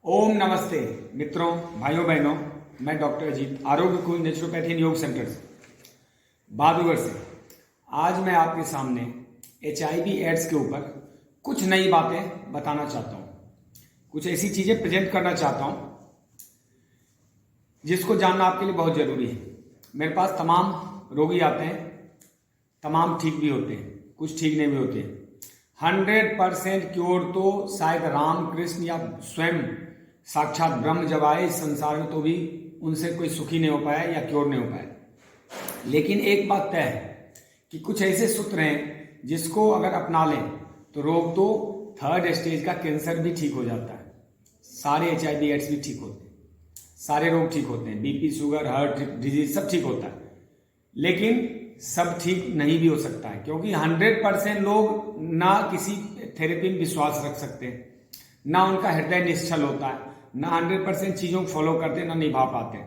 ओम नमस्ते मित्रों, भाइयों बहनों, मैं डॉक्टर अजीत, आरोग्य कुंज नेचुरोपैथी एंड योग सेंटर से बहादुरगढ़ से। आज मैं आपके सामने HIV एड्स के ऊपर कुछ नई बातें बताना चाहता हूँ, कुछ ऐसी चीजें प्रेजेंट करना चाहता हूँ जिसको जानना आपके लिए बहुत जरूरी है। मेरे पास तमाम रोगी आते हैं, तमाम ठीक भी होते हैं, कुछ ठीक नहीं भी होते हैं। 100% क्योर तो शायद रामकृष्ण या स्वयं साक्षात ब्रह्म जब आए इस संसार में तो भी उनसे कोई सुखी नहीं हो पाया या क्योर नहीं हो पाया। लेकिन एक बात तय है कि कुछ ऐसे सूत्र हैं जिसको अगर अपना लें तो रोग तो 3rd स्टेज का कैंसर भी ठीक हो जाता है, सारे HIV एड्स भी ठीक होते हैं, सारे रोग ठीक होते हैं, BP, शुगर, हार्ट डिजीज सब ठीक होता है। लेकिन सब ठीक नहीं भी हो सकता है, क्योंकि 100% लोग ना किसी थेरेपी में विश्वास रख सकते हैं, ना उनका हृदय निश्चल होता है, ना 100% चीजों को फॉलो करते, ना निभा पाते।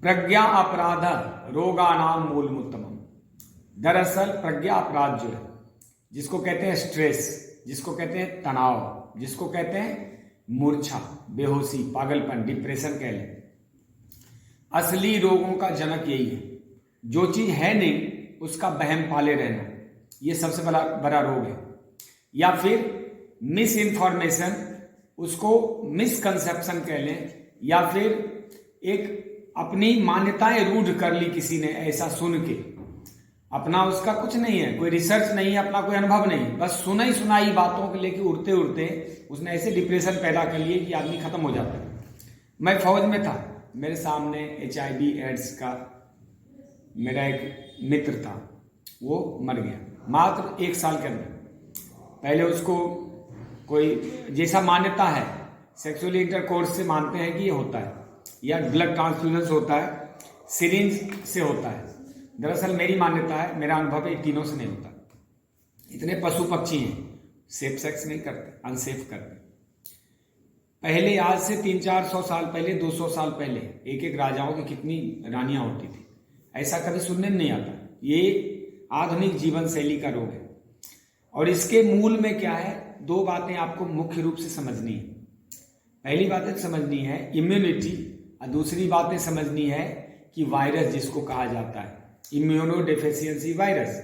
प्रज्ञा अपराध रोगानाम मूलमुत्तमम। दरअसल प्रज्ञा अपराध जो है, जिसको कहते हैं स्ट्रेस, जिसको कहते हैं तनाव, जिसको कहते हैं मूर्छा, बेहोशी, पागलपन, डिप्रेशन कह लें, असली रोगों का जनक यही है। जो चीज है नहीं उसका वहम पाले रहना, ये सबसे बड़ा रोग है। या फिर मिस इन्फॉर्मेशन, उसको मिसकंसेप्शन कह लें, या फिर एक अपनी मान्यताएं रूढ़ कर ली किसी ने ऐसा सुन के। अपना उसका कुछ नहीं है, कोई रिसर्च नहीं है, अपना कोई अनुभव नहीं, बस सुनाई सुनाई बातों को लेके उड़ते उड़ते उसने ऐसे डिप्रेशन पैदा कर लिए कि आदमी खत्म हो जाता है। मैं फौज में था, मेरे सामने HIV एड्स का मेरा एक मित्र था, वो मर गया मात्र 1 साल के अंदर। पहले उसको कोई जैसा मान्यता है, सेक्सुअली इंटरकोर्स से मानते हैं कि ये होता है, या ब्लड ट्रांसफ्यूजन से होता है, सिरिंज से होता है। दरअसल मेरी मान्यता है, मेरा अनुभव है, इन तीनों से नहीं होता। इतने पशु पक्षी हैं, सेफ सेक्स नहीं करते, अनसेफ करते। पहले आज से 300-400 साल पहले, 200 साल पहले एक एक राजाओं की कितनी रानियां होती थी, ऐसा कभी सुनने में नहीं आता। ये आधुनिक जीवन शैली का रोग है। और इसके मूल में क्या है, 2 बातें आपको मुख्य रूप से समझनी है। पहली बातें समझनी है इम्यूनिटी, और दूसरी बातें समझनी है कि वायरस जिसको कहा जाता है इम्यूनो डेफिशिएंसी वायरस।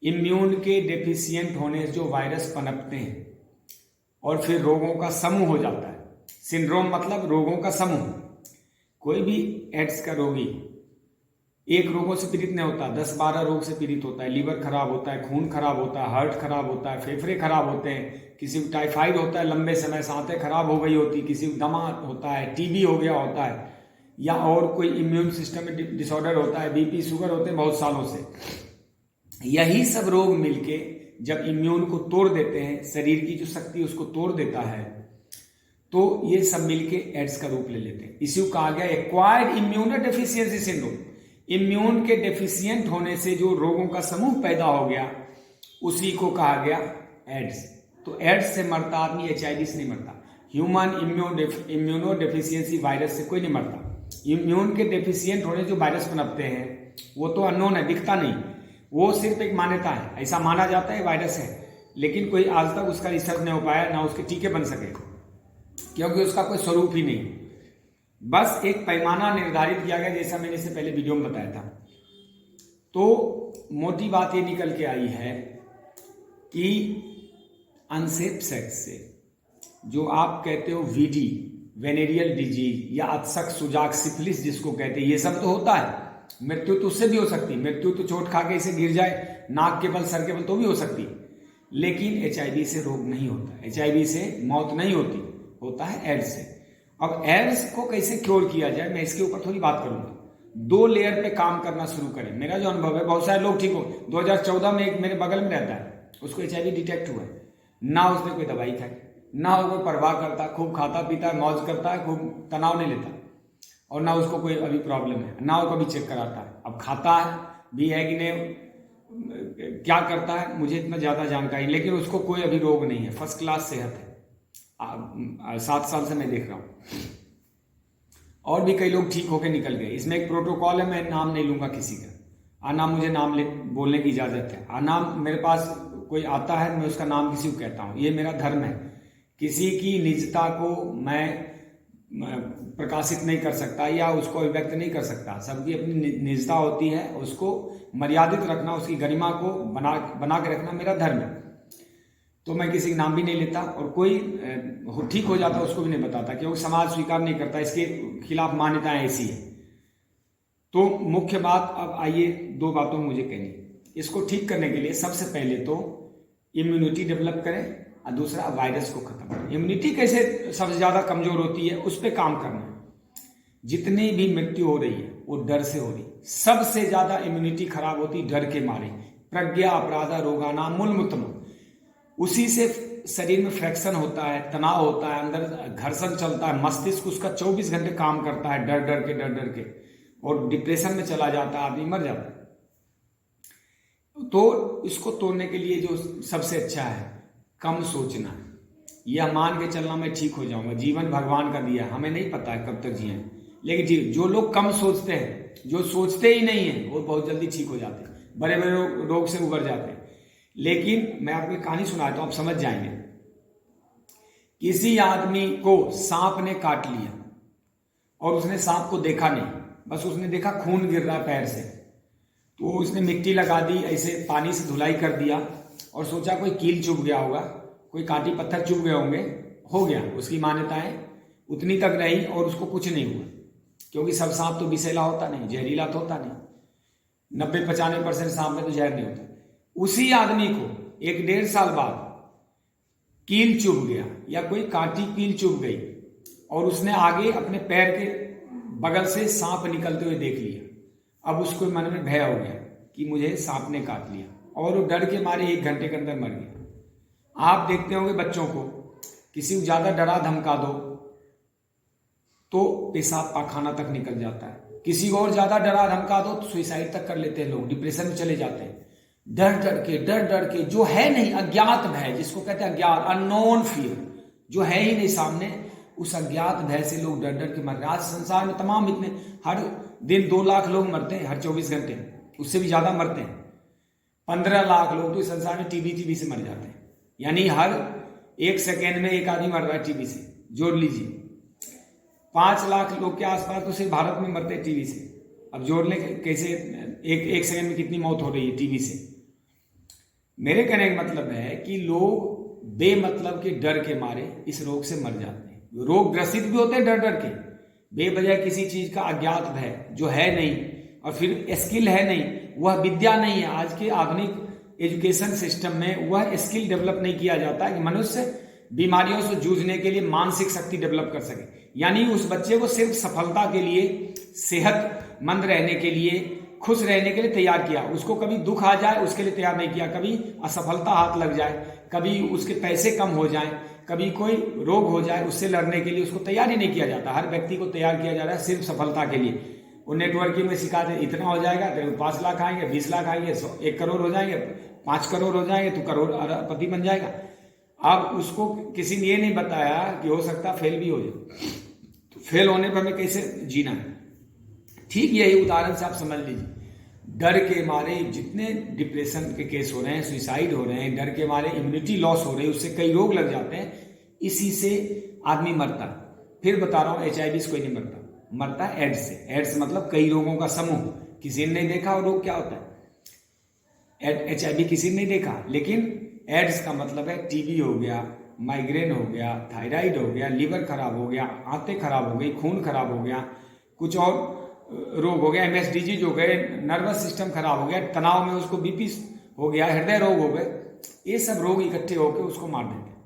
इम्यून के डेफिशिएंट होने से जो वायरस पनपते हैं और फिर रोगों का समूह हो जाता है। सिंड्रोम मतलब रोगों का समूह। कोई भी एड्स का रोगी एक रोगों से पीड़ित नहीं होता, 10-12 रोग से पीड़ित होता है। लीवर खराब होता है, खून खराब होता है, हार्ट खराब होता है, फेफड़े खराब होते हैं, किसी को टाइफाइड होता है, लंबे समय सांसें खराब हो गई होती, किसी को दमा होता है, TB हो गया होता है, या और कोई इम्यून सिस्टम में डिसऑर्डर होता है, BP, शुगर होते हैं बहुत सालों से। यही सब रोग मिलके जब इम्यून को तोड़ देते हैं, शरीर की जो शक्ति उसको तोड़ देता है, तो ये सब मिलके एड्स का रूप ले लेते हैं। इसी को कहा गया acquired immuno deficiency syndrome. Immune के डेफिशिएंट होने से जो रोगों का समूह पैदा हो गया, उसी को कहा गया एड्स। तो एड्स से मरता आदमी HIV से नहीं मरता। ह्यूमन इम्यूनो डेफिशिएंसी वायरस से कोई नहीं मरता। इम्यून के डेफिशिएंट होने जो वायरस पनपते हैं वो तो अननोन है, दिखता नहीं, वो सिर्फ एक मान्यता है, ऐसा माना जाता है वायरस है। लेकिन कोई आज तक उसका रिसर्च नहीं हो पाया, ना उसके टीके बन सके, क्योंकि उसका कोई स्वरूप ही नहीं। बस एक पैमाना निर्धारित किया गया, जैसा मैंने इससे पहले वीडियो में बताया था। तो मोटी बात ये निकल के आई है कि अनसेफ सेक्स से जो आप कहते हो VD, वेनेरियल डिजीज, या अत्सक सुजाक सिफिलिस जिसको कहते हैं, ये सब तो होता है। मृत्यु तो उससे भी हो सकती है, मृत्यु तो चोट खा के इसे गिर जाए नाक के बल, सर के बल, तो भी हो सकती है। लेकिन HIV से रोग नहीं होता, HIV से मौत नहीं होती, होता है एड्स से। अब एड्स को कैसे क्योर किया जाए, मैं इसके ऊपर थोड़ी बात करूंगा। 2 लेयर पे काम करना शुरू करें। मेरा जो अनुभव है, बहुत सारे लोग ठीक हो। 2014 में एक मेरे बगल में रहता है, उसको HIV डिटेक्ट हुआ है, ना उसने कोई दवाई खाई, ना वो कोई परवाह करता, खूब खाता पीता है, मौज करता है, खूब तनाव नहीं लेता, और ना उसको कोई अभी प्रॉब्लम है, ना वो कभी चेक कराता है। अब खाता है भी है कि नहीं, क्या करता है मुझे इतना ज्यादा जानकारी, लेकिन उसको कोई अभी रोग नहीं है, फर्स्ट क्लास सेहत है। 7 साल से मैं देख रहा हूं, और भी कई लोग ठीक होकर निकल गए। इसमें एक प्रोटोकॉल है, मैं नाम नहीं लूंगा किसी का, आना मुझे नाम बोलने की इजाजत है। नाम मेरे पास कोई आता है, मैं उसका नाम किसी को कहता हूं, ये मेरा धर्म है किसी की निजता को मैं प्रकाशित नहीं कर सकता या उसको अभिव्यक्त नहीं कर सकता। सबकी अपनी निजता होती है, उसको मर्यादित रखना, उसकी गरिमा को बना के रखना मेरा धर्म है। तो मैं किसी का नाम भी नहीं लेता और कोई ठीक हो जाता उसको भी नहीं बताता, क्योंकि समाज स्वीकार नहीं करता, इसके खिलाफ मान्यताएं ऐसी है। तो मुख्य बात अब आइए, दो बातों में मुझे कहनी। इसको ठीक करने के लिए सबसे पहले तो इम्यूनिटी डेवलप करें और दूसरा वायरस को खत्म करें। इम्यूनिटी कैसे सबसे ज्यादा कमजोर होती है उस पर काम करना है। जितनी भी मृत्यु हो रही है वो डर से हो रही, सबसे ज्यादा इम्यूनिटी खराब होती डर के मारे। प्रज्ञा अपराधा रोगानाम मूलमुत्तमम्, उसी से शरीर में फ्रैक्शन होता है, तनाव होता है, अंदर घर्षण चलता है, मस्तिष्क उसका 24 घंटे काम करता है डर डर के, और डिप्रेशन में चला जाता है, आदमी मर जाता है। तो इसको तोड़ने के लिए जो सबसे अच्छा है, कम सोचना। यह मान के चलना मैं ठीक हो जाऊंगा, जीवन भगवान का दिया, हमें नहीं पता है कब तक जिए, लेकिन जो लोग कम सोचते हैं, जो सोचते ही नहीं है, वो बहुत जल्दी ठीक हो जाते हैं, बड़े बड़े रोग से उबर जाते हैं। लेकिन मैं आपको कहानी सुनाता हूं, आप समझ जाएंगे। किसी आदमी को सांप ने काट लिया और उसने सांप को देखा नहीं, बस उसने देखा खून गिर रहा पैर से, तो उसने मिट्टी लगा दी, ऐसे पानी से धुलाई कर दिया और सोचा कोई कील चुभ गया होगा, कोई कांटी पत्थर चुभ गए होंगे, हो गया। उसकी मान्यताएं उतनी तक रही और उसको कुछ नहीं हुआ, क्योंकि सब सांप तो विषैला होता नहीं, जहरीला तो होता नहीं। 90-95% सांप में तो जहर नहीं होता। उसी आदमी को 1-1.5 साल बाद कील चुभ गया या कोई कांटी कील चुभ गई और उसने आगे अपने पैर के बगल से सांप निकलते हुए देख लिया। अब उसको मन में भय हो गया कि मुझे सांप ने काट लिया, और वो डर के मारे 1 घंटे के अंदर मर गया। आप देखते होंगे बच्चों को, किसी को ज्यादा डरा धमका दो तो पेशाब पाखाना तक निकल जाता है, किसी को और ज्यादा डरा धमका दो तो सुसाइड तक कर लेते हैं लोग, डिप्रेशन में चले जाते हैं। डर डर के जो है नहीं, अज्ञात भय जिसको कहते हैं, अज्ञात, अननोन फियर, जो है ही नहीं सामने, उस अज्ञात भय से लोग डर डर के मर रहे। आज संसार में तमाम इतने, हर दिन 2 लाख लोग मरते हैं हर 24 घंटे, उससे भी ज्यादा मरते हैं। 15 लाख लोग तो इस संसार में टीबी से मर जाते हैं, यानी हर 1 सेकेंड में एक आदमी मर रहा है टीबी से, जोड़ लीजिए। 5 लाख लोग के आसपास तो सिर्फ भारत में मरते हैं टीबी से। अब जोड़ ले कैसे, एक सेकेंड में कितनी मौत हो रही है टीबी से। मेरे कहने का मतलब है कि लोग बेमतलब के डर के मारे इस रोग से मर जाते हैं। रोग ग्रसित भी होते हैं डर डर के, बेवजह किसी चीज का अज्ञात भय, जो है नहीं, और फिर स्किल है नहीं, वह विद्या नहीं है। आज के आधुनिक एजुकेशन सिस्टम में वह स्किल डेवलप नहीं किया जाता कि मनुष्य बीमारियों से जूझने के लिए मानसिक शक्ति डेवलप कर सके। यानी उस बच्चे को सिर्फ सफलता के लिए, सेहतमंद रहने के लिए, खुश रहने के लिए तैयार किया। उसको कभी दुख आ जाए उसके लिए तैयार नहीं किया, कभी असफलता हाथ लग जाए, कभी उसके पैसे कम हो जाए, कभी कोई रोग हो जाए, उससे लड़ने के लिए उसको तैयार ही नहीं किया जाता। हर व्यक्ति को तैयार किया जा रहा है सिर्फ सफलता के लिए। वो नेटवर्किंग में सिखा दे, इतना हो जाएगा तेरे को 5 लाख आएंगे, 20 लाख आएंगे, 1 करोड़ हो जाएंगे, 5 करोड़ हो जाएंगे, तो करोड़पति बन जाएगा। अब उसको किसी ने ये नहीं बताया कि हो सकता फेल भी हो जाए, तो फेल होने पर हमें कैसे जीना है। ठीक यही उदाहरण से आप समझ लीजिए, डर के मारे जितने डिप्रेशन के केस हो रहे हैं, सुसाइड हो रहे हैं, डर के मारे इम्यूनिटी लॉस हो रही है, उससे कई रोग लग जाते हैं, इसी से आदमी मरता। फिर बता रहा हूं, HIV से कोई नहीं मरता, मरता है एड्स से। एड्स मतलब कई रोगों का समूह, किसी ने नहीं देखा वो रोग क्या होता है। HIV किसी ने नहीं देखा, लेकिन एड्स का मतलब है टीबी हो गया, माइग्रेन हो गया, थायराइड हो गया, लीवर खराब हो गया, आंतें खराब हो गई, खून खराब हो गया, कुछ और रोग हो गया, MSDG हो गए, नर्वस सिस्टम खराब हो गया, तनाव में उसको BP हो गया, हृदय रोग हो गए, ये सब रोग इकट्ठे होकर उसको मार देते हैं।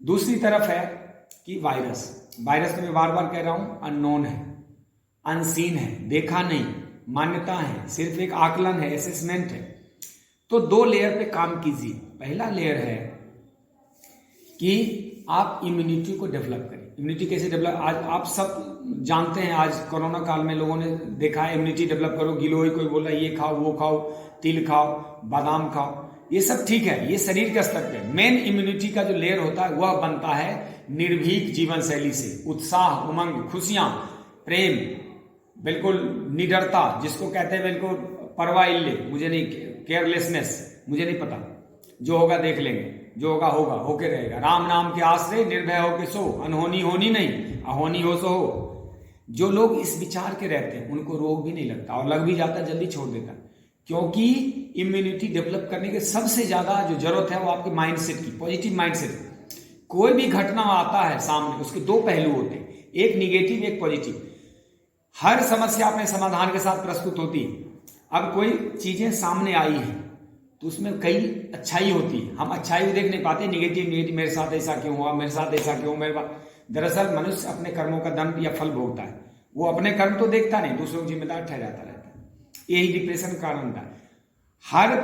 दूसरी तरफ है कि वायरस तो मैं बार बार कह रहा हूं, अननोन है, अनसीन है, देखा नहीं, मान्यता है, सिर्फ एक आकलन है, असेसमेंट है। तो 2 लेयर पे काम कीजिए। पहला लेयर है कि आप इम्यूनिटी को डेवलप करें। इम्यूनिटी कैसे डेवलप, आज आप सब जानते हैं, आज कोरोना काल में लोगों ने देखा है, इम्यूनिटी डेवलप करो, गिलोय कोई बोल रहा है ये खाओ, वो खाओ, तिल खाओ, बादाम खाओ, ये सब ठीक है, ये शरीर के स्तर पे। मेन इम्यूनिटी का जो लेयर होता है वह बनता है निर्भीक जीवन शैली से। उत्साह, उमंग, खुशियां, प्रेम, बिल्कुल निडरता, जिसको कहते हैं बिल्कुल परवाह इल्ले, मुझे नहीं, केयरलेसनेस, मुझे नहीं पता, जो होगा देख लेंगे, जो होगा होगा, होके रहेगा। राम नाम के आश्रय निर्भय हो के सो, अनहोनी होनी नहीं, अहोनी हो सो हो। जो लोग इस विचार के रहते हैं उनको रोग भी नहीं लगता, और लग भी जाता जल्दी छोड़ देता, क्योंकि इम्यूनिटी डेवलप करने के सबसे ज्यादा जो जरूरत है वो आपके माइंडसेट की, पॉजिटिव माइंडसेट। कोई भी घटना आता है सामने, उसके दो पहलू होते हैं, एक निगेटिव एक पॉजिटिव। हर समस्या अपने समाधान के साथ प्रस्तुत होती है। अब कोई चीजें सामने आई है तो उसमें कई अच्छाई होती है, हम अच्छाई देख नहीं पाते, निगेटिव निगेटिव, मेरे साथ ऐसा क्यों हुआ, मेरे साथ ऐसा क्यों, मेरे पास। दरअसल मनुष्य अपने कर्मों का दंड या फल भोगता है, वो अपने कर्म तो देखता नहीं, दूसरों को जिम्मेदार ठहराता रहता है। यही डिप्रेशन का कारण था। हर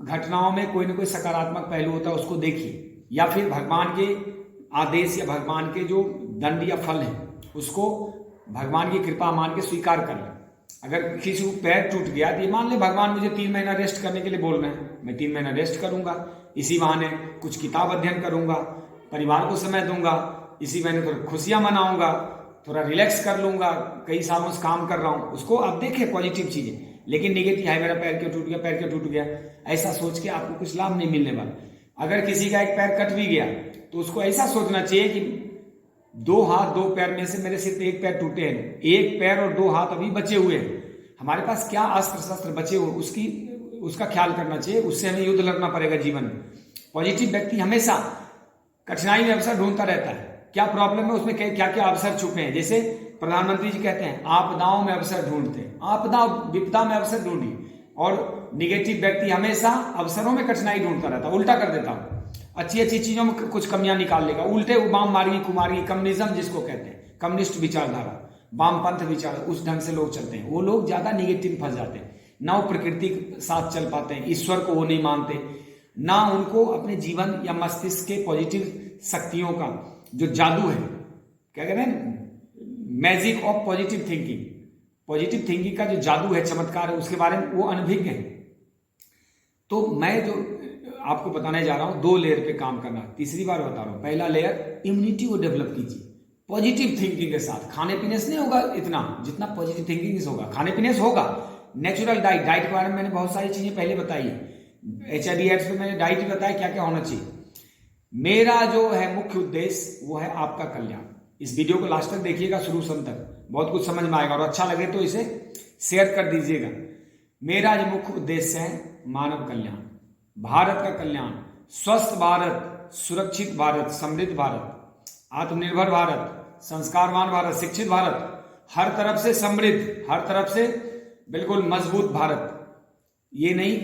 घटनाओं में कोई ना कोई सकारात्मक पहलू होता है, उसको देखिए, या फिर भगवान के आदेश या भगवान के जो दंड या फल है उसको भगवान की कृपा मान के स्वीकार कर लें। अगर किसी को पैर टूट गया तो ये मान ले भगवान मुझे 3 महीना रेस्ट करने के लिए बोल रहे हैं, मैं 3 महीना रेस्ट करूंगा, इसी बहाने कुछ किताब अध्ययन करूंगा, परिवार को समय दूंगा, इसी महीने थोड़ा खुशियां मनाऊंगा, थोड़ा रिलैक्स कर लूंगा, कई सालों से काम कर रहा हूं, उसको आप देखें पॉजिटिव चीजें। लेकिन निगेटिव है मेरा पैर क्यों टूट गया, पैर क्यों टूट गया, ऐसा सोच के आपको कुछ लाभ नहीं मिलने वाला। अगर किसी का एक पैर कट भी गया तो उसको ऐसा सोचना चाहिए कि 2 हाथ 2 पैर में से मेरे सिर्फ एक पैर टूटे हैं, एक पैर और 2 हाथ अभी बचे हुए हैं, हमारे पास क्या अस्त्र शस्त्र बचे हुए उसका ख्याल करना चाहिए, उससे हमें युद्ध लड़ना पड़ेगा जीवन में। पॉजिटिव व्यक्ति हमेशा कठिनाई में अवसर ढूंढता रहता है, क्या प्रॉब्लम है उसमें क्या क्या अवसर छुपे हैं। जैसे प्रधानमंत्री जी कहते हैं आपदाओं में अवसर ढूंढते हैं, आपदा विपदा में अवसर ढूंढी, और निगेटिव व्यक्ति हमेशा अवसरों में कठिनाई ढूंढता रहता है। उल्टा कर देता हूं, अच्छी अच्छी चीजों में कुछ कमियां निकाल लेगा, उल्टे वाम मार्गी कुमार्गी, कम्युनिज्म जिसको कहते हैं, कम्युनिस्ट विचारधारा, वामपंथ विचार, उस ढंग से लोग चलते हैं, वो लोग ज्यादा निगेटिव फंस जाते हैं, ना वो प्रकृति के साथ चल पाते हैं, ईश्वर को वो नहीं मानते, ना उनको अपने जीवन या मस्तिष्क के पॉजिटिव शक्तियों का जो जादू है, क्या कहते हैं, magic of positive thinking, positive thinking का जो जादू है, चमत्कार है, उसके बारे में वो अनभिज्ञ है। तो मैं जो आपको बताने जा रहा हूं 2 लेयर पे काम करना, तीसरी बार बता रहा हूं। पहला लेयर, इम्यूनिटी को डेवलप कीजिए पॉजिटिव थिंकिंग के साथ। खाने पीने से नहीं होगा इतना जितना पॉजिटिव थिंकिंग से होगा। खाने पीने से होगा, नेचुरल डाइट, डाइट के बारे में मैंने बहुत सारी चीजें पहले बताई है, HID एड्स पे मैंने डाइट भी बताया क्या क्या होना चाहिए। मेरा जो है मुख्य उद्देश्य वो है आपका कल्याण। इस वीडियो को लास्ट तक देखिएगा, शुरू से अंत तक, बहुत कुछ समझ में आएगा, और अच्छा लगे तो इसे शेयर कर दीजिएगा। मेरा जो मुख्य उद्देश्य है मानव कल्याण, भारत का कल्याण, स्वस्थ भारत, सुरक्षित भारत, समृद्ध भारत, आत्मनिर्भर भारत, संस्कारवान भारत, शिक्षित भारत, हर तरफ से समृद्ध, हर तरफ से बिल्कुल मजबूत भारत, ये नहीं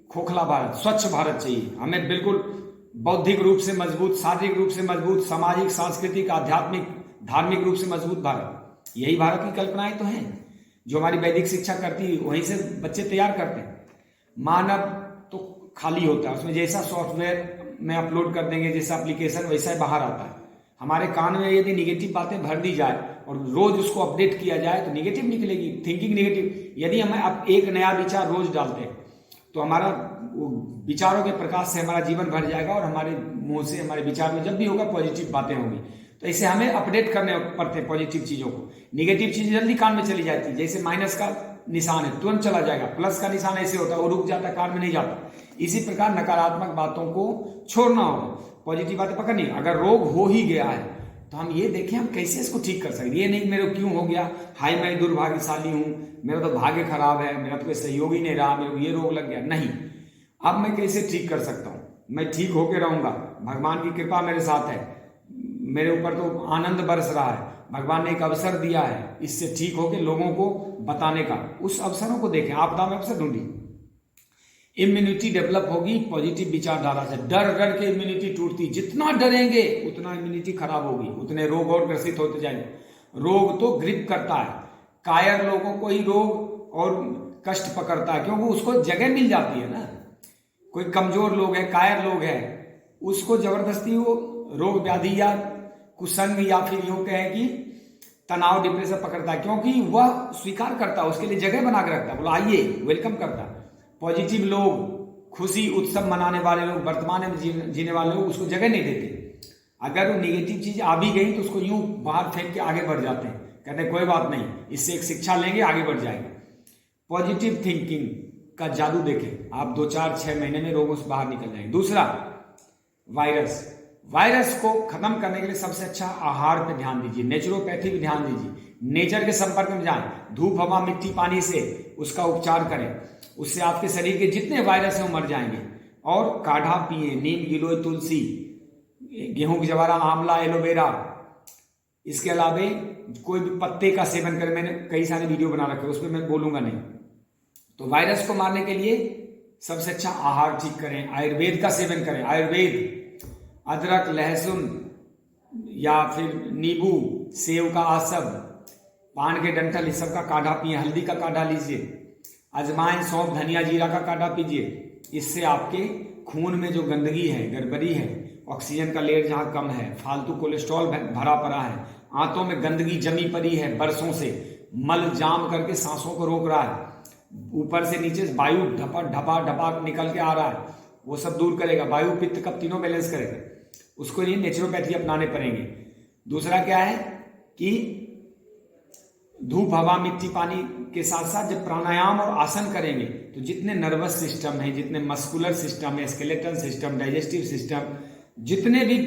खोखला भारत, स्वच्छ भारत चाहिए हमें, बिल्कुल बौद्धिक रूप से मजबूत, शारीरिक रूप से मजबूत, सामाजिक, सांस्कृतिक, आध्यात्मिक, धार्मिक रूप से मजबूत भारत। यही भारत की कल्पनाएं तो हैं जो हमारी वैदिक शिक्षा करती है, वहीं से बच्चे तैयार करते हैं। मानव तो खाली होता है, उसमें जैसा सॉफ्टवेयर में अपलोड कर देंगे, जैसा एप्लीकेशन वैसा ही बाहर आता है। हमारे कान में यदि निगेटिव बातें भर दी जाए और रोज उसको अपडेट किया जाए तो निगेटिव निकलेगी, थिंकिंग निगेटिव। यदि हम अब एक नया विचार रोज डालते हैं तो हमारा विचारों के प्रकाश से हमारा जीवन भर जाएगा, और हमारे मुंह से, हमारे विचार में जब भी होगा पॉजिटिव बातें होंगी। तो इसे हमें अपडेट करने पड़ते हैं पॉजिटिव चीजों को। निगेटिव चीजें जल्दी कान में चली जाती है, जैसे माइनस का निशान है तुरंत चला जाएगा, प्लस का निशान ऐसे होता है वो रुक जाता है, कान में नहीं जाता। इसी प्रकार नकारात्मक बातों को छोड़ना होगा, पॉजिटिव बातें पकड़नी। अगर रोग हो ही गया है तो हम ये देखें हम कैसे इसको ठीक कर सकते। ये नहीं मेरे को क्यों हो गया, हाय मैं दुर्भाग्यशाली हूं, मेरा तो भाग्य खराब है, मेरा तो कोई सहयोग ही नहीं रहा, मेरे को ये रोग लग गया, नहीं। अब मैं कैसे ठीक कर सकता हूं, मैं ठीक होकर रहूंगा, भगवान की कृपा मेरे साथ है, मेरे ऊपर तो आनंद बरस रहा है, भगवान ने एक अवसर दिया है इससे ठीक होकर लोगों को बताने का, उस अवसरों को देखें। आपदा में अवसर ढूंढिए, इम्यूनिटी डेवलप होगी पॉजिटिव विचारधारा से। डर डर के इम्यूनिटी टूटती, जितना डरेंगे उतना इम्यूनिटी खराब होगी, उतने रोग और ग्रसित होते जाएंगे। रोग तो ग्रिप करता है, कायर लोगों को ही रोग और कष्ट पकड़ता है, क्योंकि उसको जगह मिल जाती है ना। कोई कमजोर लोग है, कायर लोग है, उसको जबरदस्ती वो रोग व्याधि या कुसंग या फिर यूं कहें कि तनाव, डिप्रेशन पकड़ता है, क्योंकि वह स्वीकार करता है, उसके लिए जगह बना के रखता है, बोला आइए, वेलकम करता है। पॉजिटिव लोग, खुशी उत्सव मनाने वाले लोग, वर्तमान में जीने वाले लोग उसको जगह नहीं देते। अगर वो निगेटिव चीज आ भी गई तो उसको यूं बाहर फेंक के आगे बढ़ जाते हैं, कहते हैं कोई बात नहीं, इससे एक शिक्षा लेंगे, आगे बढ़ जाएंगे। पॉजिटिव थिंकिंग का जादू देखें आप, 2 4 6 महीने में रोगों से बाहर निकल जाएंगे। दूसरा, वायरस। वायरस को खत्म करने के लिए सबसे अच्छा आहार पे ध्यान दीजिए, नेचुरोपैथी पे ध्यान दीजिए, नेचर के संपर्क में जाएं, धूप हवा मिट्टी पानी से उसका उपचार करें, उससे आपके शरीर के जितने वायरस हैं वो मर जाएंगे। और काढ़ा पिए, नीम गिलोय तुलसी, गेहूं की जवारा, आंवला, एलोवेरा, इसके अलावे कोई भी पत्ते का सेवन करें। मैंने कई सारे वीडियो बना रखे, उसमें मैं बोलूंगा नहीं। तो वायरस को मारने के लिए सबसे अच्छा आहार ठीक करें, आयुर्वेद का सेवन करें। आयुर्वेद अदरक, लहसुन या फिर नींबू, सेव का आसब, पान के डंठल, इस सब का काढ़ा पिए, हल्दी का काढ़ा लीजिए, अजवाइन, सौंफ, धनिया, जीरा का काढ़ा पीजिए। इससे आपके खून में जो गंदगी है, गड़बड़ी है, ऑक्सीजन का लेयर जहां कम है, फालतू कोलेस्ट्रॉल भरा पड़ा है, आंतों में गंदगी जमी पड़ी है बरसों से, मल जाम करके सांसों को रोक रहा है, ऊपर से नीचे वायु ढपा ढपा ढपा निकल के आ रहा है, वो सब दूर करेगा। वायु पित्त कफ तीनों बैलेंस करेगा। उसको लिए नेचुरोपैथी अपनाने पड़ेंगे। दूसरा क्या है कि धूप हवा मिट्टी पानी के साथ साथ जब प्राणायाम और आसन करेंगे तो जितने नर्वस सिस्टम है, जितने मस्कुलर सिस्टम है, स्केलेटल सिस्टम, डाइजेस्टिव सिस्टम, जितने भी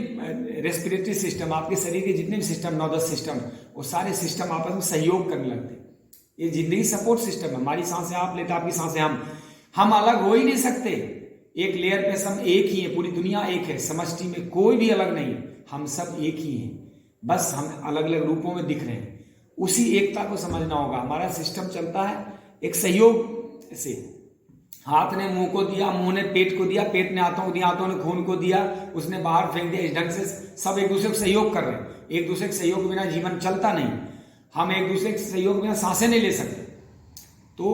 रेस्पिरेटरी सिस्टम, आपके शरीर के जितने भी सिस्टम, 9-10 सिस्टम, वो सारे सिस्टम आपस में सहयोग करने लगते हैं। ये जिंदगी सपोर्ट सिस्टम है। हमारी सांसें आप लेते, आपकी सांसें हम अलग हो ही नहीं सकते। एक लेयर पे सब एक ही है, पूरी दुनिया एक है, समष्टि में कोई भी अलग नहीं है, हम सब एक ही हैं, बस हम अलग अलग रूपों में दिख रहे हैं। उसी एकता को समझना होगा। हमारा सिस्टम चलता है एक सहयोग से। हाथ ने मुंह को दिया, मुंह ने पेट को दिया, पेट ने हाथों को दिया, हाथों ने खून को दिया, उसने बाहर फेंक दिया। इस ढंग से सब एक दूसरे को सहयोग कर रहे हैं। एक दूसरे के सहयोग के बिना जीवन चलता नहीं। हम एक दूसरे के सहयोग के बिना सांसें नहीं ले सकते। तो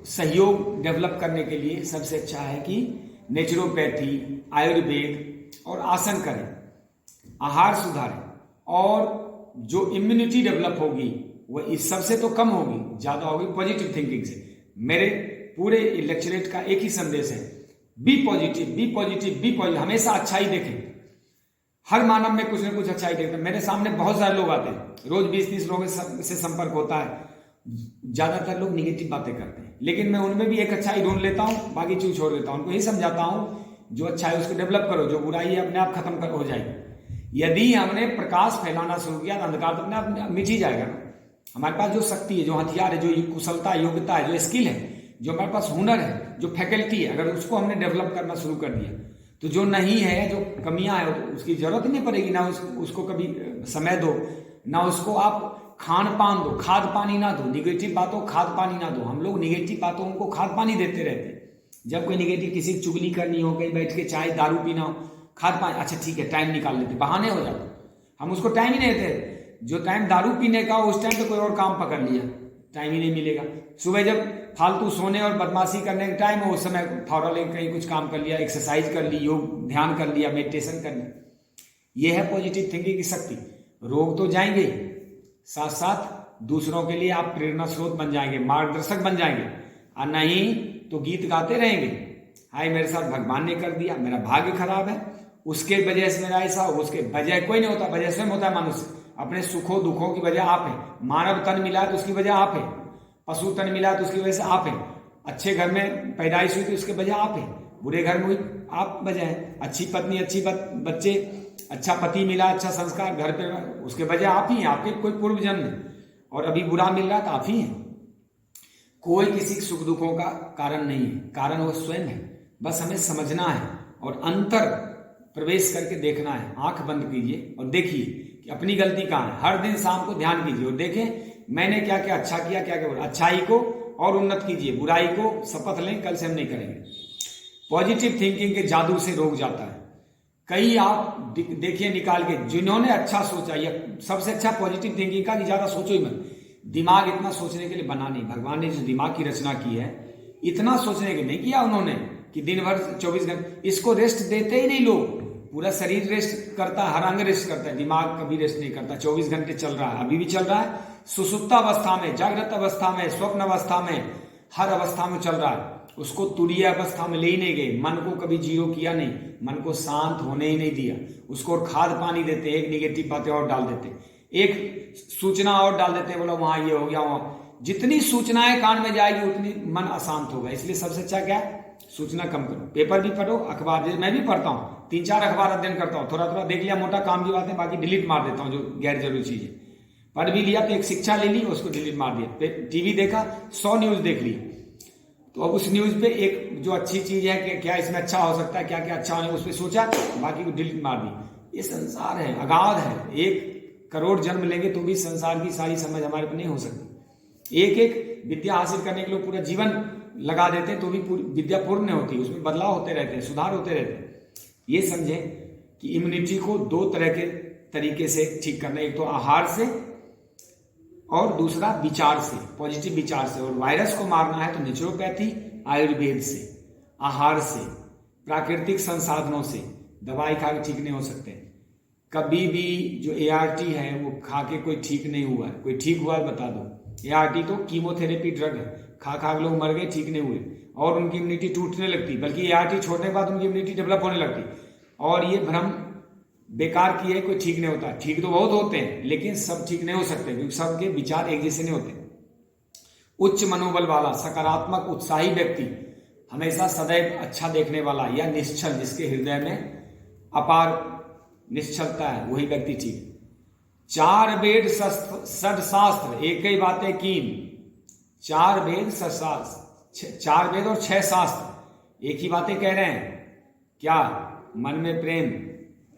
सहयोग डेवलप करने के लिए सबसे अच्छा है कि नेचुरोपैथी, आयुर्वेद और आसन करें, आहार सुधारें, और जो इम्यूनिटी डेवलप होगी वह इस सबसे तो कम होगी, ज्यादा होगी पॉजिटिव थिंकिंग से। मेरे पूरे लेक्चरेट का एक ही संदेश है, be positive, be positive, be positive. हमेशा अच्छा ही देखें। हर मानव में कुछ ना कुछ अच्छा ही देखते हैं। मेरे सामने बहुत सारे लोग आते हैं, रोज 20-30 लोगों से संपर्क होता है। ज्यादातर लोग निगेटिव बातें करते हैं, लेकिन मैं उनमें भी एक अच्छाई ढूंढ लेता हूं, बाकी चीज छोड़ देता हूं। उनको यही समझाता हूं जो अच्छा है उसको डेवलप करो, जो बुराई है अपने आप खत्म हो जाएगी। यदि हमने प्रकाश फैलाना शुरू किया तो अंधकार तो अपने आप मिट ही जाएगा ना। हमारे पास जो शक्ति है, जो हथियार है, जो कुशलता, योग्यता है, जो स्किल है, जो हमारे पास हुनर है, जो फैकल्टी है, अगर उसको हमने डेवलप करना शुरू कर दिया तो जो नहीं है, जो कमियां है, उसकी जरूरत नहीं पड़ेगी। ना उसको कभी समय दो, ना उसको आप खान पान दो, खाद पानी ना दो। निगेटिव बातों खाद पानी ना दो। हम लोग निगेटिव बातों को खाद पानी देते रहते हैं। जब कोई निगेटिव किसी की चुगली करनी हो, कहीं बैठ के चाय दारू पीना हो, खाद पानी, अच्छा ठीक है टाइम निकाल लेते, बहाने हो जाते, हम उसको टाइम ही नहीं देते। जो टाइम दारू पीने का उस टाइम पे कोई और काम पकड़ लिया, टाइम ही नहीं मिलेगा। सुबह जब फालतू सोने और बदमाशी करने का टाइम हो, उस समय फौरन लेकर कहीं कुछ काम कर लिया, एक्सरसाइज कर ली, योग ध्यान कर लिया, मेडिटेशन कर लिया। यह है पॉजिटिव थिंकिंग की शक्ति। रोग तो जाएंगे, साथ साथ दूसरों के लिए आप प्रेरणा स्रोत बन जाएंगे, मार्गदर्शक बन जाएंगे। और नहीं तो गीत गाते रहेंगे, हाय मेरे साथ भगवान ने कर दिया, मेरा भाग्य खराब है, उसके वजह से मेरा ऐसा हो, उसके वजह कोई नहीं होता, वजह स्वयं होता है मनुष्य। अपने सुखों दुखों की वजह आप है। मानव तन मिला है तो उसकी वजह आप है, पशु तन मिला है तो उसकी वजह से आप है, अच्छे घर में पैदाइश हुई तो उसके वजह आप है, बुरे घर में हुई आप वजह है, अच्छी पत्नी, अच्छी बच्चे, अच्छा पति मिला, अच्छा संस्कार घर पे, उसके वजह आप ही हैं, आपके कोई पूर्व जन्म। और अभी बुरा मिल रहा तो आप ही हैं। कोई किसी सुख दुखों का कारण नहीं है, कारण वो स्वयं है। बस हमें समझना है और अंतर प्रवेश करके देखना है। आंख बंद कीजिए और देखिए कि अपनी गलती कहाँ है। हर दिन शाम को ध्यान कीजिए और देखें मैंने क्या क्या अच्छा किया, क्या क्या बुरा। अच्छाई को और उन्नत कीजिए, बुराई को शपथ लें कल से हम नहीं करेंगे। पॉजिटिव थिंकिंग के जादू से रोक जाता है। कई आप देखिए निकाल के जिन्होंने अच्छा सोचा, या सबसे अच्छा पॉजिटिव थिंकिंग का कि ज्यादा सोचो ही मत। दिमाग इतना सोचने के लिए बना नहीं। भगवान ने जो दिमाग की रचना की है, इतना सोचने के लिए नहीं किया उन्होंने कि दिन भर 24 घंटे। इसको रेस्ट देते ही नहीं लोग। पूरा शरीर रेस्ट करता है, हर अंग रेस्ट करता है, दिमाग कभी रेस्ट नहीं करता। 24 घंटे चल रहा है, अभी भी चल रहा है। सुसुप्त अवस्था में, जागृत अवस्था में, स्वप्न अवस्था में, हर अवस्था में चल रहा है। उसको तुरीय अवस्था में ले ही नहीं गए। मन को कभी जीरो किया नहीं, मन को शांत होने ही नहीं दिया। उसको और खाद पानी देते, एक निगेटिव बातें और डाल देते, एक सूचना और डाल देते, बोलो वहां ये हो गया, वहां। जितनी सूचनाएं कान में जाएगी उतनी मन अशांत होगा। इसलिए सबसे अच्छा क्या है? सूचना कम करो, पेपर भी पढ़ो, अखबार, जैसे मैं भी पढ़ता हूँ, 3-4 अखबार अध्ययन करता हूँ, थोड़ा थोड़ा देख लिया, मोटा काम की बातें, बाकी डिलीट मार देता हूँ जो गैर जरूरी चीज है। पढ़ भी लिया तो एक शिक्षा ले ली, उसको डिलीट मार दिया। टीवी देखा, 100 न्यूज देख ली, तो अब उस न्यूज पे एक जो अच्छी चीज है कि क्या इसमें अच्छा हो सकता है, क्या क्या अच्छा होने, उस पर सोचा, बाकी को डिलीट मार दी। ये संसार है, अगाध है, 1 करोड़ जन्म लेंगे तो भी संसार की सारी समझ हमारे पर नहीं हो सकती। एक एक विद्या हासिल करने के लिए पूरा जीवन लगा देते हैं तो भी पूरी विद्या पूर्ण नहीं होती, उसमें बदलाव होते रहते हैं, सुधार होते रहते हैं। ये समझें कि इम्यूनिटी को 2 तरह के तरीके से ठीक करना है, एक तो आहार से और दूसरा विचार से, पॉजिटिव विचार से। और वायरस को मारना है तो नेचुरोपैथी, आयुर्वेद से, आहार से, प्राकृतिक संसाधनों से। दवाई खा के ठीक नहीं हो सकते। कभी भी जो ART है वो खा के कोई ठीक नहीं हुआ है, कोई ठीक हुआ है बता दो। ART तो कीमोथेरेपी ड्रग है, खा खा लोग मर गए, ठीक नहीं हुए, और उनकी इम्यूनिटी टूटने लगती, बल्कि ART छोड़ने के बाद उनकी इम्यूनिटी डेवलप होने लगती। और ये भ्रम बेकार की है, कोई ठीक नहीं होता। ठीक तो बहुत होते हैं, लेकिन सब ठीक नहीं हो सकते, क्योंकि सबके विचार एक जैसे नहीं होते। उच्च मनोबल वाला, सकारात्मक, उत्साही व्यक्ति, हमेशा सदैव अच्छा देखने वाला या निश्चल, जिसके हृदय में अपार निश्चलता है, वही व्यक्ति ठीक। 4 वेद 6 शास्त्र एक ही बातें कीन। 4 वेद 6 शास्त्र, 4 वेद और 6 शास्त्र एक ही बातें कह रहे हैं। क्या? मन में प्रेम,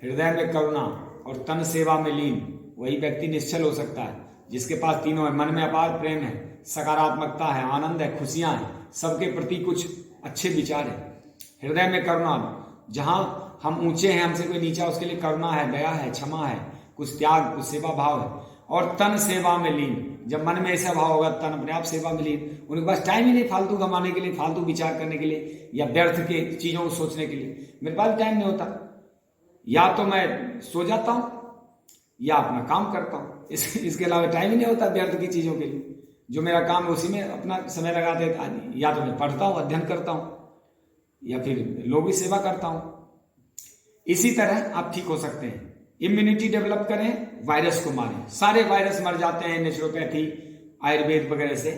हृदय में करुणा और तन सेवा में लीन, वही व्यक्ति निश्चल हो सकता है, जिसके पास तीनों है। मन में अपार प्रेम है, सकारात्मकता है, आनंद है, खुशियां हैं, सबके प्रति कुछ अच्छे विचार है। हृदय में करुणा, जहां हम ऊंचे हैं, हमसे कोई नीचा, उसके लिए करुणा है, दया है, क्षमा है, कुछ त्याग, कुछ सेवा भाव है। और तन सेवा में लीन, जब मन में ऐसा भाव होगा, तन अपने आप सेवा में लीन। उनके पास टाइम ही नहीं फालतू कमाने के लिए, फालतू विचार करने के लिए, या व्यर्थ के चीजों को सोचने के लिए। मेरे पास टाइम नहीं होता, या तो मैं सो जाता हूं या अपना काम करता हूं, इसके अलावा टाइम ही नहीं होता व्यर्थ की चीजों के लिए। जो मेरा काम है उसी में अपना समय लगा देता, या तो मैं पढ़ता हूं, अध्ययन करता हूं, या फिर लोगों की सेवा करता हूं। इसी तरह आप ठीक हो सकते हैं। इम्यूनिटी डेवलप करें, वायरस को मारें। सारे वायरस मर जाते हैं नेचुरोपैथी, आयुर्वेद वगैरह से,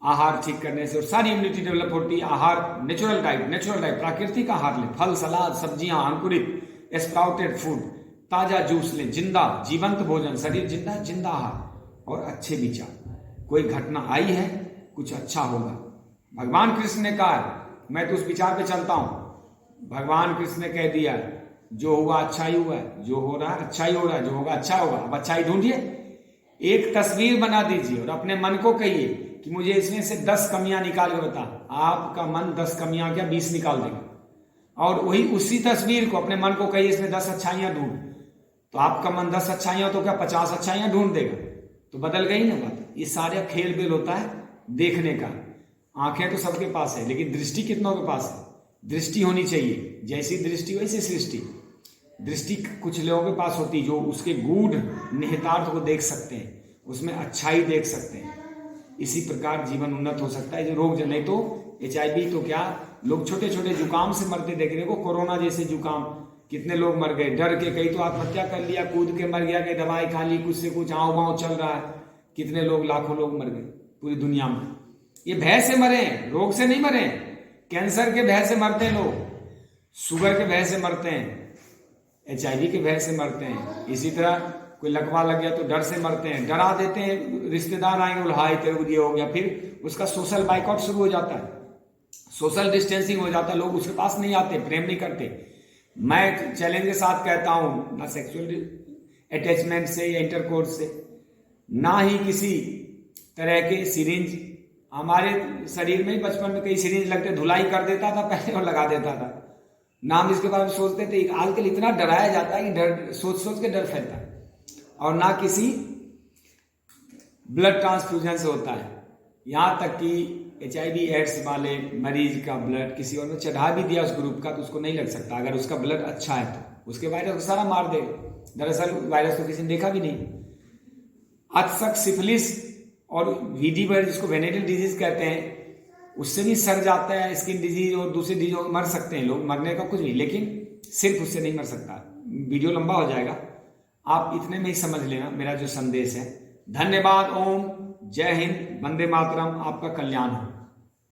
आहार ठीक करने से, और सारी इम्यूनिटी डेवलप होती है। आहार, नेचुरल डाइट, प्राकृतिक आहार लें, फल, सलाद, सब्जियां, अंकुरित स्प्राउटेड फूड, ताजा जूस लें, जिंदा जीवंत भोजन, शरीर जिंदा, जिंदा आहार और अच्छे विचार। कोई घटना आई है, कुछ अच्छा होगा। भगवान कृष्ण ने कहा, मैं तो उस विचार पे चलता हूं। भगवान कृष्ण ने कह दिया, जो हुआ अच्छा ही हुआ है, जो हो रहा है अच्छा ही हो रहा है, जो होगा अच्छा होगा। अब अच्छाई ढूंढिए, एक तस्वीर बना दीजिए और अपने मन को कहिए कि मुझे इसमें से 10 कमियां निकाल के बता। आपका मन 10 कमियां क्या 20 निकाल देगा। और वही उसी तस्वीर को अपने मन को कहिए, इसमें 10 अच्छाइयां ढूंढ, तो आपका मन 10 अच्छाइयां तो क्या 50 अच्छाइयां ढूंढ देगा। तो बदल गई ना बात। ये सारा खेल बेल होता है देखने का। आंखें तो सबके पास है, लेकिन दृष्टि कितनों के पास है? दृष्टि होनी चाहिए, जैसी दृष्टि वैसी सृष्टि। दृष्टि कुछ लोगों के पास होती, जो उसके गूढ़ निहितार्थ को देख सकते हैं, उसमें अच्छाई देख सकते हैं। इसी प्रकार जीवन उन्नत हो सकता है। जो रोग, नहीं तो HIV तो क्या, लोग छोटे छोटे जुकाम से मरते देख रहे हो। कोरोना जैसे जुकाम, कितने लोग मर गए डर के, कई तो आत्महत्या कर लिया, कूद के मर गया, कई दवाई खा ली, कुछ से कुछ आँव बाँव चल रहा है। कितने लोग, लाखों लोग मर गए पूरी दुनिया में। ये भय से मरे, रोग से नहीं मरे। कैंसर के भय से मरते हैं लोग, शुगर के भय से मरते हैं, HIV के भय से मरते हैं। इसी तरह कोई लकवा लग गया तो डर से मरते हैं, डरा देते हैं, रिश्तेदार आएंगे, उल्हाई तेरे को दिया हो गया, फिर उसका सोशल बाइकआउट शुरू हो जाता है, सोशल डिस्टेंसिंग हो जाता है, लोग उसके पास नहीं आते, प्रेम नहीं करते। मैं चैलेंज के साथ कहता हूं, ना सेक्सुअल अटैचमेंट से या इंटरकोर्स से, ना ही किसी तरह के सिरिंज। हमारे शरीर में ही बचपन में कई सिरिंज लगते, धुलाई कर देता था पहले और लगा देता था, नाम इसके बारे में सोचते थे। आजकल इतना डराया जाता है कि डर सोच के डर फैलता है। और ना किसी ब्लड ट्रांसफ्यूजन से होता है। यहां तक कि HIV एड्स वाले मरीज का ब्लड किसी और ने चढ़ा भी दिया उस ग्रुप का, तो उसको नहीं लग सकता अगर उसका ब्लड अच्छा है तो। उसके वायरस को सारा मार दे। दरअसल वायरस तो किसी ने देखा भी नहीं। अतसक, सिफिलिस और VD वायरस, जिसको वेनेटल डिजीज कहते हैं, उससे भी सर जाता है, स्किन डिजीज और दूसरे डिजीज मर सकते हैं लोग, मरने का कुछ नहीं, लेकिन सिर्फ उससे नहीं मर सकता। वीडियो लंबा हो जाएगा, आप इतने में ही समझ लेना मेरा जो संदेश है। धन्यवाद। ओम जय हिंद, वंदे मातरम। आपका कल्याण हो।